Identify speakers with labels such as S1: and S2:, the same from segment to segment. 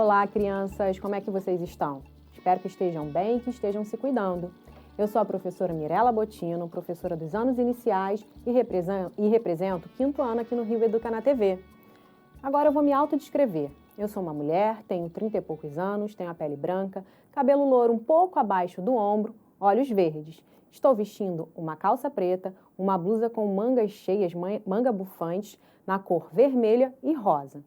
S1: Olá, crianças! Como é que vocês estão? Espero que estejam bem e que estejam se cuidando. Eu sou a professora Mirela Botino, professora dos anos iniciais e represento o 5º ano aqui no Rio Educa na TV. Agora eu vou me autodescrever. Eu sou uma mulher, tenho 30 e poucos anos, tenho a pele branca, cabelo louro um pouco abaixo do ombro, olhos verdes. Estou vestindo uma calça preta, uma blusa com mangas cheias, manga bufantes, na cor vermelha e rosa.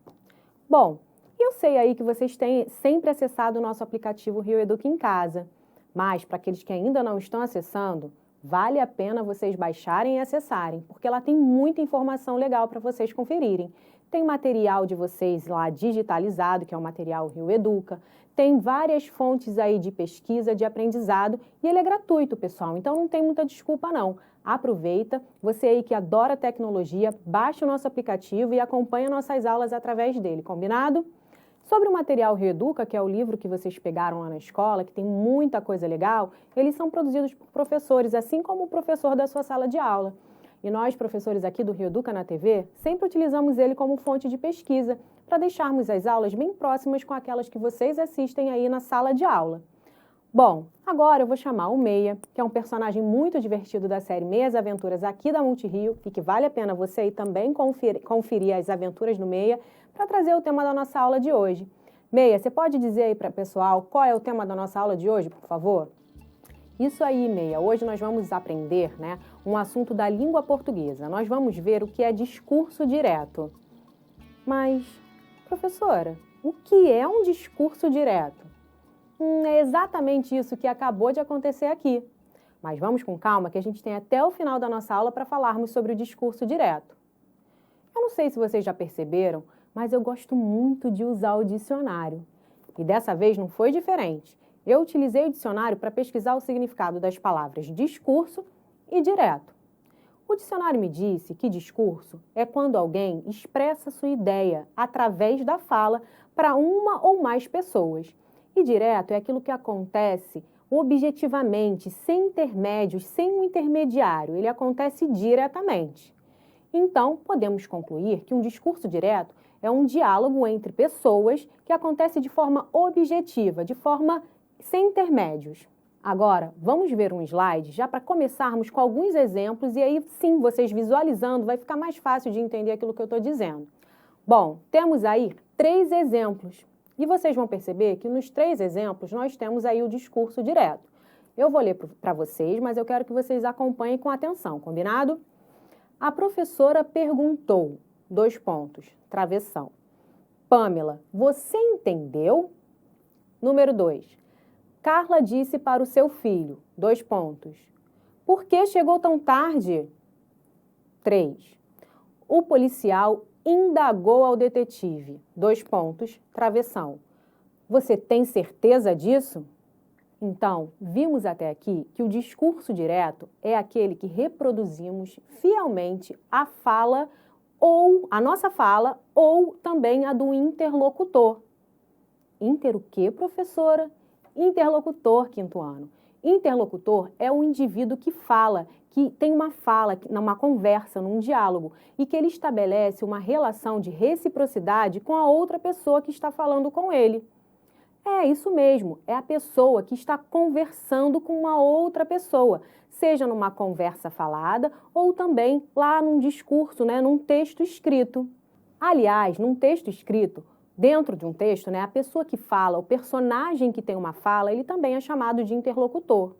S1: Bom, eu sei aí que vocês têm sempre acessado o nosso aplicativo Rio Educa em Casa, mas para aqueles que ainda não estão acessando, vale a pena vocês baixarem e acessarem, porque lá tem muita informação legal para vocês conferirem. Tem material de vocês lá digitalizado, que é o material Rio Educa, tem várias fontes aí de pesquisa, de aprendizado, e ele é gratuito, pessoal, então não tem muita desculpa não. Aproveita, você aí que adora tecnologia, baixa o nosso aplicativo e acompanha nossas aulas através dele, combinado? Sobre o material Rio Educa, que é o livro que vocês pegaram lá na escola, que tem muita coisa legal, eles são produzidos por professores, assim como o professor da sua sala de aula. E nós, professores aqui do Rio Educa na TV, sempre utilizamos ele como fonte de pesquisa, para deixarmos as aulas bem próximas com aquelas que vocês assistem aí na sala de aula. Bom, agora eu vou chamar o Meia, que é um personagem muito divertido da série Meias Aventuras aqui da Multirio e que vale a pena você aí também conferir as aventuras do Meia para trazer o tema da nossa aula de hoje. Meia, você pode dizer aí para o pessoal qual é o tema da nossa aula de hoje, por favor? Isso aí, Meia. Hoje nós vamos aprender, um assunto da língua portuguesa. Nós vamos ver o que é discurso direto. Mas, professora, o que é um discurso direto? É exatamente isso que acabou de acontecer aqui. Mas vamos com calma que a gente tem até o final da nossa aula para falarmos sobre o discurso direto. Eu não sei se vocês já perceberam, mas eu gosto muito de usar o dicionário. E dessa vez não foi diferente. Eu utilizei o dicionário para pesquisar o significado das palavras discurso e direto. O dicionário me disse que discurso é quando alguém expressa sua ideia através da fala para uma ou mais pessoas. E direto é aquilo que acontece objetivamente, sem intermédios, sem um intermediário. Ele acontece diretamente. Então, podemos concluir que um discurso direto é um diálogo entre pessoas que acontece de forma objetiva, de forma sem intermédios. Agora, vamos ver um slide já para começarmos com alguns exemplos e aí sim, vocês visualizando, vai ficar mais fácil de entender aquilo que eu estou dizendo. Bom, temos aí 3 exemplos. E vocês vão perceber que nos 3 exemplos nós temos aí o discurso direto. Eu vou ler para vocês, mas eu quero que vocês acompanhem com atenção, combinado? A professora perguntou, : travessão. Pamela, você entendeu? Número 2. Carla disse para o seu filho, : por que chegou tão tarde? 3. O policial indagou ao detetive, : travessão. Você tem certeza disso? Então, vimos até aqui que o discurso direto é aquele que reproduzimos fielmente a fala ou a nossa fala ou também a do interlocutor. Inter o quê, professora? Interlocutor, 5º ano. Interlocutor é o indivíduo que fala, que tem uma fala, uma conversa, num diálogo, e que ele estabelece uma relação de reciprocidade com a outra pessoa que está falando com ele. É isso mesmo, é a pessoa que está conversando com uma outra pessoa, seja numa conversa falada ou também lá num discurso, num texto escrito. Aliás, num texto escrito, dentro de um texto, a pessoa que fala, o personagem que tem uma fala, ele também é chamado de interlocutor.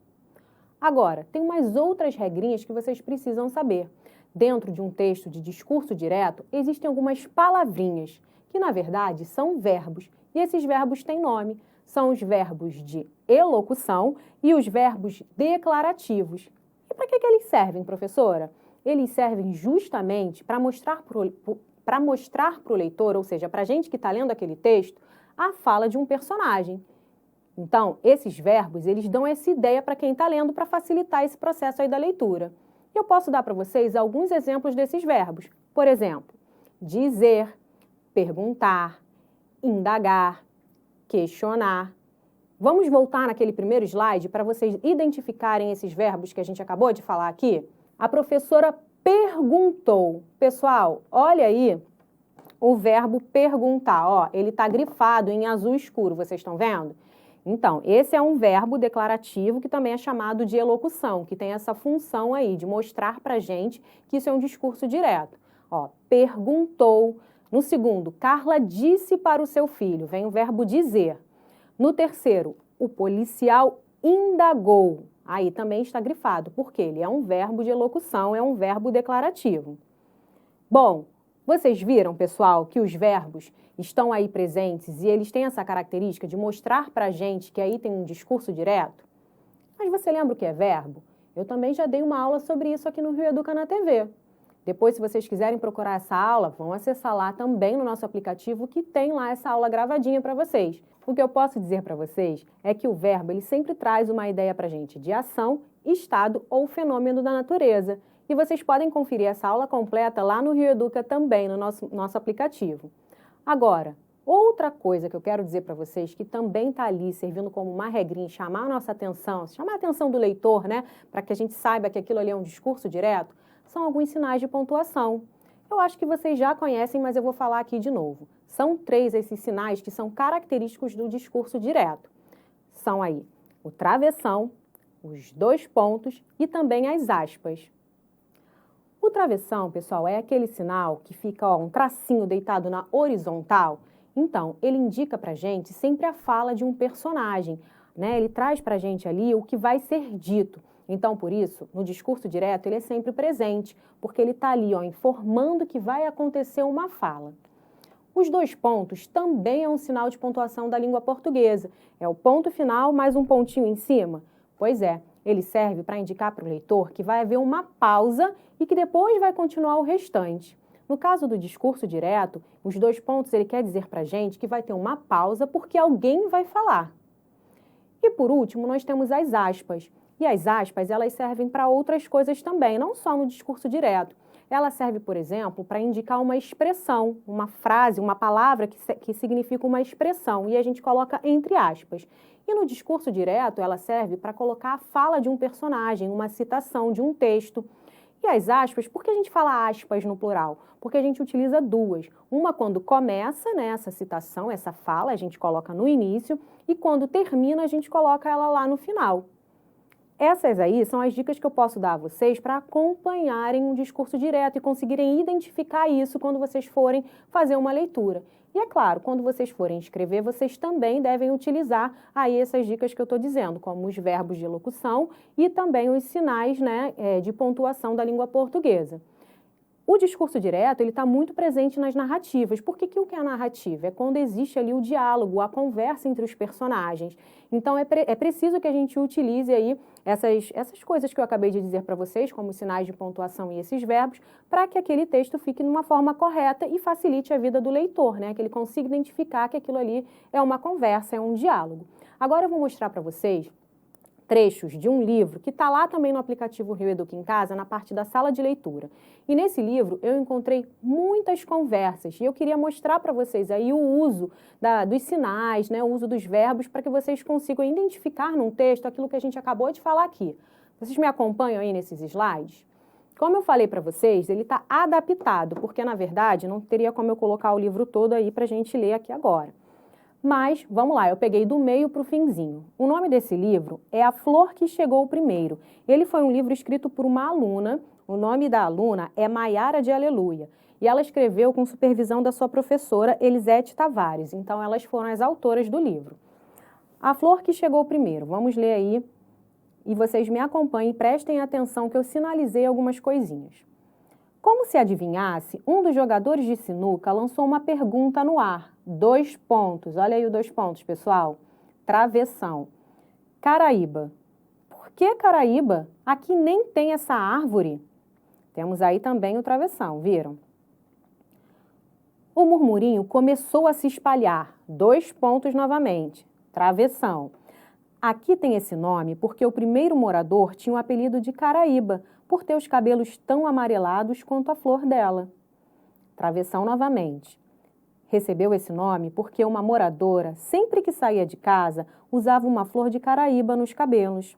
S1: Agora, tem umas outras regrinhas que vocês precisam saber. Dentro de um texto de discurso direto, existem algumas palavrinhas, que na verdade são verbos, e esses verbos têm nome. São os verbos de elocução e os verbos declarativos. E para que eles servem, professora? Eles servem justamente para mostrar para o leitor, ou seja, para a gente que está lendo aquele texto, a fala de um personagem. Então, esses verbos, eles dão essa ideia para quem está lendo para facilitar esse processo aí da leitura. Eu posso dar para vocês alguns exemplos desses verbos. Por exemplo, dizer, perguntar, indagar, questionar. Vamos voltar naquele primeiro slide para vocês identificarem esses verbos que a gente acabou de falar aqui? A professora perguntou. Pessoal, olha aí o verbo perguntar. Ó, ele está grifado em azul escuro, vocês estão vendo? Então, esse é um verbo declarativo que também é chamado de elocução, que tem essa função aí de mostrar pra gente que isso é um discurso direto. Ó, perguntou. No segundo, Carla disse para o seu filho, vem o verbo dizer. No terceiro, o policial indagou. Aí também está grifado, porque ele é um verbo de elocução, é um verbo declarativo. Bom, vocês viram, pessoal, que os verbos estão aí presentes e eles têm essa característica de mostrar pra gente que aí tem um discurso direto? Mas você lembra o que é verbo? Eu também já dei uma aula sobre isso aqui no Rio Educa na TV. Depois, se vocês quiserem procurar essa aula, vão acessar lá também no nosso aplicativo que tem lá essa aula gravadinha para vocês. O que eu posso dizer para vocês é que o verbo ele sempre traz uma ideia para a gente de ação, estado ou fenômeno da natureza. E vocês podem conferir essa aula completa lá no Rio Educa também, no nosso aplicativo. Agora, outra coisa que eu quero dizer para vocês, que também está ali servindo como uma regrinha, chamar a nossa atenção, chamar a atenção do leitor, né, para que a gente saiba que aquilo ali é um discurso direto, são alguns sinais de pontuação. Eu acho que vocês já conhecem, mas eu vou falar aqui de novo. São 3 esses sinais que são característicos do discurso direto. São aí o travessão, os 2 pontos e também as aspas. O travessão, pessoal, é aquele sinal que fica um tracinho deitado na horizontal. Então, ele indica pra gente sempre a fala de um personagem, né? Ele traz pra gente ali o que vai ser dito. Então, por isso, no discurso direto, ele é sempre presente, porque ele está ali, ó, informando que vai acontecer uma fala. Os 2 pontos também é um sinal de pontuação da língua portuguesa. É o ponto final mais um pontinho em cima? Pois é, ele serve para indicar para o leitor que vai haver uma pausa e que depois vai continuar o restante. No caso do discurso direto, os 2 pontos ele quer dizer para a gente que vai ter uma pausa porque alguém vai falar. E por último, nós temos as aspas. E as aspas, elas servem para outras coisas também, não só no discurso direto. Ela serve, por exemplo, para indicar uma expressão, uma frase, uma palavra que significa uma expressão, e a gente coloca entre aspas. E no discurso direto, ela serve para colocar a fala de um personagem, uma citação de um texto. E as aspas, por que a gente fala aspas no plural? Porque a gente utiliza 2. Uma quando começa, né, essa citação, essa fala, a gente coloca no início, e quando termina, a gente coloca ela lá no final. Essas aí são as dicas que eu posso dar a vocês para acompanharem um discurso direto e conseguirem identificar isso quando vocês forem fazer uma leitura. E é claro, quando vocês forem escrever, vocês também devem utilizar aí essas dicas que eu estou dizendo, como os verbos de locução e também os sinais, né, de pontuação da língua portuguesa. O discurso direto, ele está muito presente nas narrativas. Por que o que é narrativa? É quando existe ali o diálogo, a conversa entre os personagens. Então, é preciso que a gente utilize aí essas coisas que eu acabei de dizer para vocês, como sinais de pontuação e esses verbos, para que aquele texto fique numa forma correta e facilite a vida do leitor, né? Que ele consiga identificar que aquilo ali é uma conversa, é um diálogo. Agora eu vou mostrar para vocês trechos de um livro que está lá também no aplicativo Rio Educa em Casa, na parte da sala de leitura. E nesse livro eu encontrei muitas conversas e eu queria mostrar para vocês aí o uso dos sinais, né, o uso dos verbos, para que vocês consigam identificar num texto aquilo que a gente acabou de falar aqui. Vocês me acompanham aí nesses slides? Como eu falei para vocês, ele está adaptado, porque na verdade não teria como eu colocar o livro todo aí para a gente ler aqui agora. Mas, vamos lá, eu peguei do meio para o finzinho. O nome desse livro é A Flor que Chegou Primeiro. Ele foi um livro escrito por uma aluna, o nome da aluna é Maiara de Aleluia. E ela escreveu com supervisão da sua professora Elisete Tavares. Então, elas foram as autoras do livro. A Flor que Chegou Primeiro. Vamos ler aí e vocês me acompanhem e prestem atenção que eu sinalizei algumas coisinhas. Como se adivinhasse, um dos jogadores de sinuca lançou uma pergunta no ar. 2 pontos. Olha aí os 2 pontos, pessoal. Travessão. Caraíba. Por que Caraíba? Aqui nem tem essa árvore. Temos aí também o travessão, viram? O murmurinho começou a se espalhar. 2 pontos novamente. Travessão. Aqui tem esse nome porque o primeiro morador tinha o apelido de Caraíba, por ter os cabelos tão amarelados quanto a flor dela. Travessão novamente. Recebeu esse nome porque uma moradora, sempre que saía de casa, usava uma flor de caraíba nos cabelos.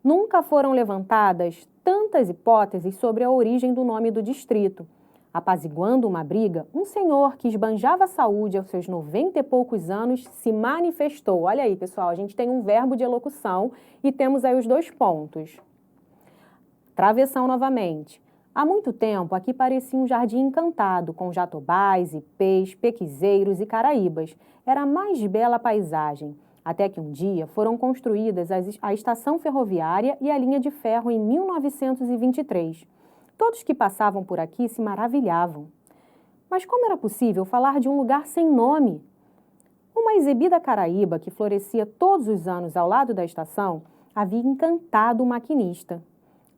S1: Nunca foram levantadas tantas hipóteses sobre a origem do nome do distrito. Apaziguando uma briga, um senhor que esbanjava saúde aos seus 90 e poucos anos se manifestou. Olha aí, pessoal, a gente tem um verbo de elocução e temos aí os 2 pontos. Travessão novamente. Há muito tempo, aqui parecia um jardim encantado, com jatobás, ipês, pequizeiros e caraíbas. Era a mais bela paisagem, até que um dia foram construídas a estação ferroviária e a linha de ferro em 1923. Todos que passavam por aqui se maravilhavam. Mas como era possível falar de um lugar sem nome? Uma exibida caraíba que florescia todos os anos ao lado da estação havia encantado o maquinista.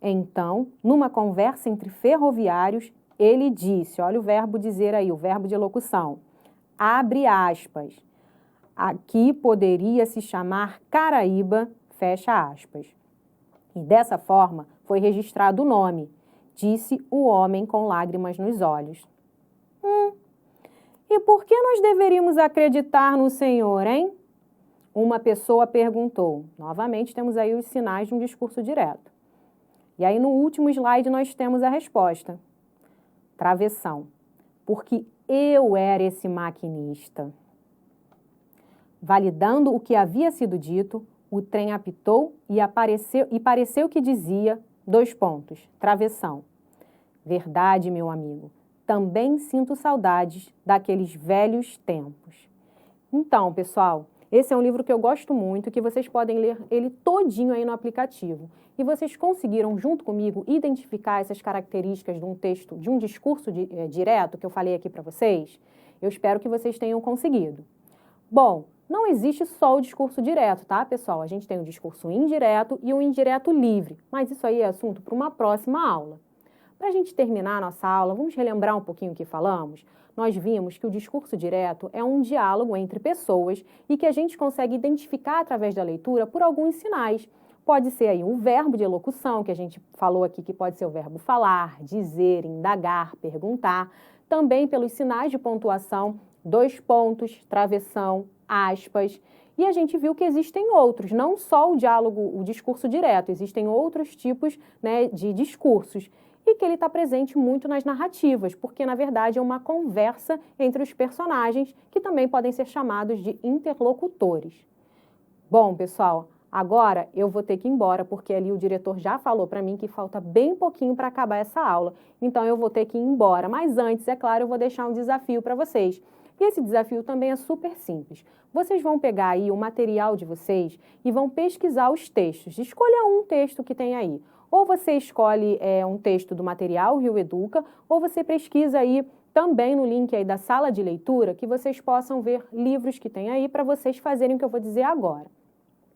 S1: Então, numa conversa entre ferroviários, ele disse, olha o verbo dizer aí, o verbo de elocução, abre aspas, aqui poderia se chamar Caraíba, fecha aspas. E dessa forma foi registrado o nome, disse o homem com lágrimas nos olhos. E por que nós deveríamos acreditar no Senhor, hein? Uma pessoa perguntou. Novamente temos aí os sinais de um discurso direto. E aí no último slide nós temos a resposta. Travessão. Porque eu era esse maquinista. Validando o que havia sido dito, o trem apitou e pareceu que dizia, 2 pontos, travessão. Verdade, meu amigo, também sinto saudades daqueles velhos tempos. Então, pessoal, esse é um livro que eu gosto muito, que vocês podem ler ele todinho aí no aplicativo. E vocês conseguiram, junto comigo, identificar essas características de um texto, de um discurso direto que eu falei aqui para vocês? Eu espero que vocês tenham conseguido. Bom, não existe só o discurso direto, tá, pessoal? A gente tem o discurso indireto e o indireto livre, mas isso aí é assunto para uma próxima aula. Para a gente terminar a nossa aula, vamos relembrar um pouquinho o que falamos? Nós vimos que o discurso direto é um diálogo entre pessoas e que a gente consegue identificar através da leitura por alguns sinais. Pode ser aí um verbo de elocução, que a gente falou aqui que pode ser o verbo falar, dizer, indagar, perguntar. Também pelos sinais de pontuação, 2 pontos, travessão, aspas. E a gente viu que existem outros, não só o diálogo, o discurso direto, existem outros tipos, né, de discursos. E que ele está presente muito nas narrativas, porque, na verdade, é uma conversa entre os personagens, que também podem ser chamados de interlocutores. Bom, pessoal, agora eu vou ter que ir embora, porque ali o diretor já falou para mim que falta bem pouquinho para acabar essa aula. Então, eu vou ter que ir embora. Mas antes, é claro, eu vou deixar um desafio para vocês. E esse desafio também é super simples. Vocês vão pegar aí o material de vocês e vão pesquisar os textos. Escolha um texto que tem aí. Ou você escolhe um texto do material Rio Educa, ou você pesquisa aí também no link aí da sala de leitura, que vocês possam ver livros que tem aí para vocês fazerem o que eu vou dizer agora.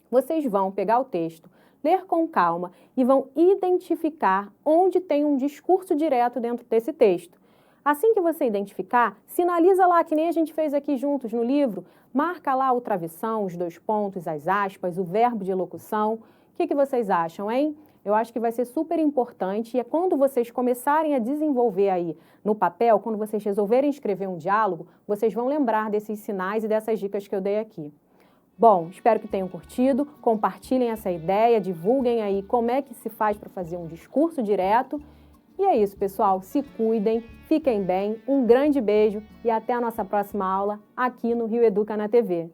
S1: Vocês vão pegar o texto, ler com calma e vão identificar onde tem um discurso direto dentro desse texto. Assim que você identificar, sinaliza lá, que nem a gente fez aqui juntos no livro, marca lá o travessão, os 2 pontos, as aspas, o verbo de elocução. O que vocês acham, hein? Eu acho que vai ser super importante e é quando vocês começarem a desenvolver aí no papel, quando vocês resolverem escrever um diálogo, vocês vão lembrar desses sinais e dessas dicas que eu dei aqui. Bom, espero que tenham curtido, compartilhem essa ideia, divulguem aí como é que se faz para fazer um discurso direto. E é isso, pessoal. Se cuidem, fiquem bem, um grande beijo e até a nossa próxima aula aqui no Rio Educa na TV.